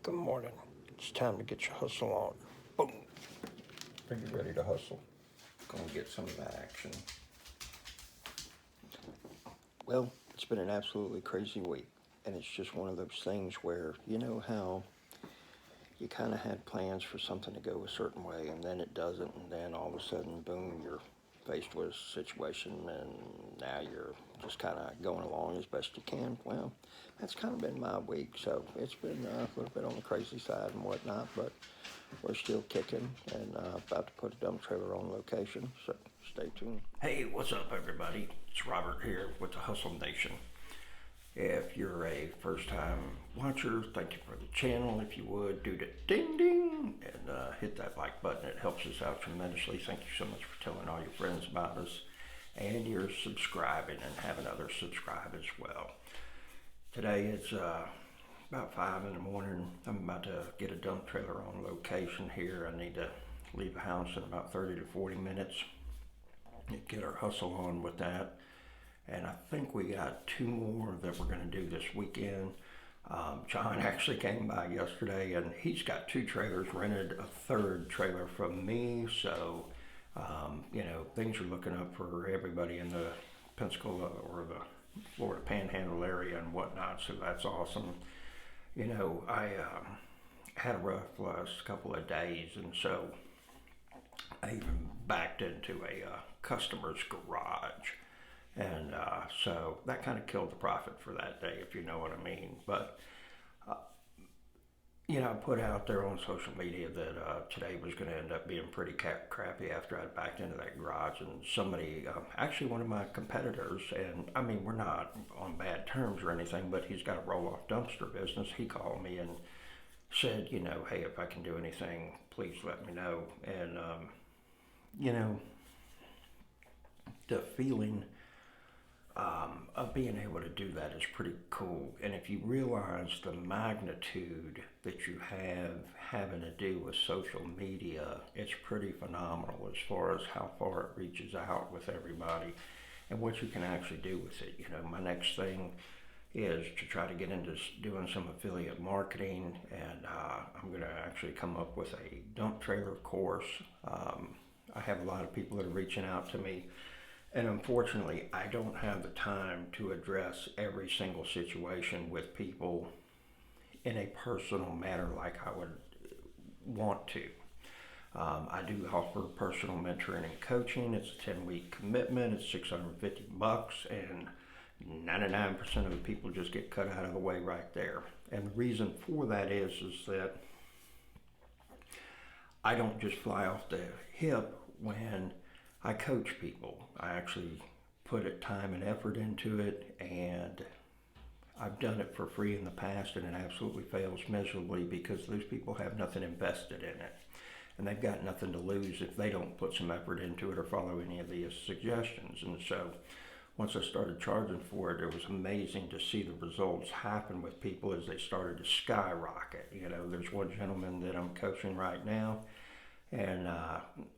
Good morning. It's time to get your hustle on. Boom. Are you ready to hustle? Gonna get some of that action. Well, it's been an absolutely crazy week, and it's just one of those things where you know how you kind of had plans for something to go a certain way, and then it doesn't, and then all of a sudden, boom, you're faced with a situation, and now you're just kind of going along as best you can. Well, that's kind of been my week, so it's been a little bit on the crazy side and whatnot, but we're still kicking and about to put a dump trailer on location, so stay tuned. Hey, what's up, everybody? It's Robert here with the Hustle Nation. If you're a first-time watcher, thank you for the channel. If you would, do the ding ding and hit that like button. It helps us out tremendously. Thank you so much for telling all your friends about us. And you're subscribing and having others subscribe as well. Today it's about 5 in the morning. I'm about to get a dump trailer on location here. I need to leave the house in about 30 to 40 minutes. Get our hustle on with that. And I think we got 2 more that we're going to do this weekend. John actually came by yesterday and he's got 2 trailers, rented a 3rd trailer from me. So, things are looking up for everybody in the Pensacola or the Florida Panhandle area and whatnot. So that's awesome. I had a rough last couple of days, and so I even backed into a customer's garage. And so that kind of killed the profit for that day, if you know what I mean. But, I put out there on social media that today was going to end up being pretty crappy after I backed into that garage. And somebody, actually one of my competitors, and I mean, we're not on bad terms or anything, but he's got a roll-off dumpster business. He called me and said, hey, if I can do anything, please let me know. And, the feeling of being able to do that is pretty cool. And if you realize the magnitude that you have having to do with social media, it's pretty phenomenal as far as how far it reaches out with everybody and what you can actually do with it. My next thing is to try to get into doing some affiliate marketing, and I'm going to actually come up with a dump trailer course. I have a lot of people that are reaching out to me. And unfortunately, I don't have the time to address every single situation with people in a personal manner like I would want to. I do offer personal mentoring and coaching. It's a 10-week commitment. It's $650, and 99% of the people just get cut out of the way right there. And the reason for that is that I don't just fly off the hip when I coach people. I actually put time and effort into it, and I've done it for free in the past, and it absolutely fails miserably because those people have nothing invested in it, and they've got nothing to lose if they don't put some effort into it or follow any of these suggestions. And so once I started charging for it, it was amazing to see the results happen with people as they started to skyrocket. There's one gentleman that I'm coaching right now, and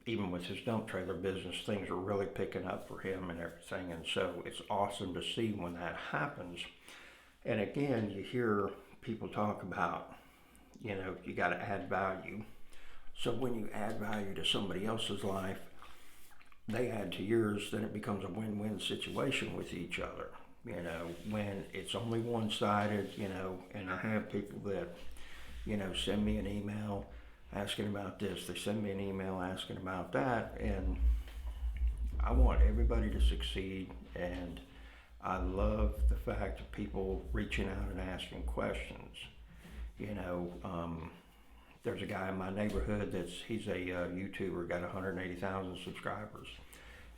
even with his dump trailer business, things are really picking up for him and everything. And so it's awesome to see when that happens. And again, you hear people talk about, you got to add value. So when you add value to somebody else's life, they add to yours, then it becomes a win-win situation with each other. When it's only one-sided, and I have people that, send me an email asking about this, they send me an email asking about that, and I want everybody to succeed, and I love the fact of people reaching out and asking questions. There's a guy in my neighborhood he's a YouTuber, got 180,000 subscribers,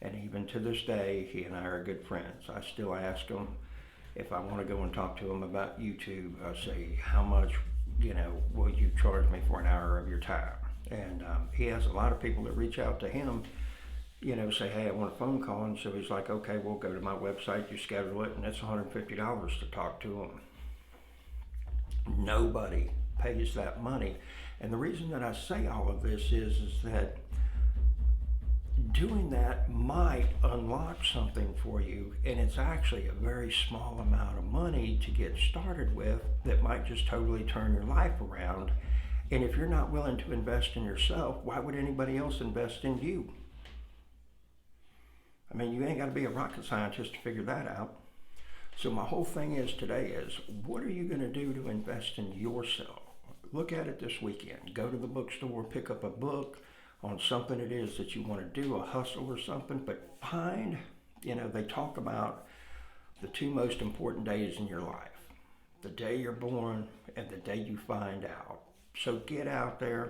and even to this day, he and I are good friends. I still ask him if I want to go and talk to him about YouTube. I say, how much will you charge me for an hour of your time? And he has a lot of people that reach out to him, say, hey, I want a phone call. And so he's like, okay, we'll go to my website, you schedule it, and it's $150 to talk to him. Nobody pays that money. And the reason that I say all of this is that doing that might unlock something for you, and it's actually a very small amount of money to get started with that might just totally turn your life around. And if you're not willing to invest in yourself, why would anybody else invest in you? I mean, you ain't got to be a rocket scientist to figure that out. So my whole thing is today is, what are you going to do to invest in yourself? Look at it this weekend. Go to the bookstore, pick up a book on something it is that you want to do, a hustle or something, but find, they talk about the two most important days in your life, the day you're born and the day you find out. So get out there,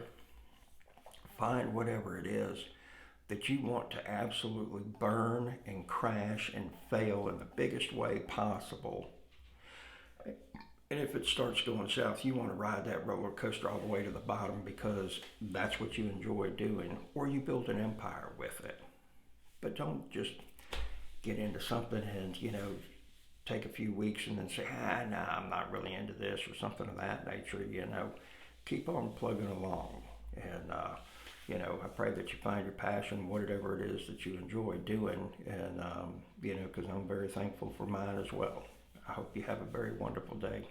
find whatever it is that you want to absolutely burn and crash and fail in the biggest way possible. And if it starts going south, you want to ride that roller coaster all the way to the bottom because that's what you enjoy doing, or you build an empire with it. But don't just get into something and, take a few weeks and then say, nah, I'm not really into this or something of that nature, Keep on plugging along. And, I pray that you find your passion, whatever it is that you enjoy doing. And, because I'm very thankful for mine as well. I hope you have a very wonderful day.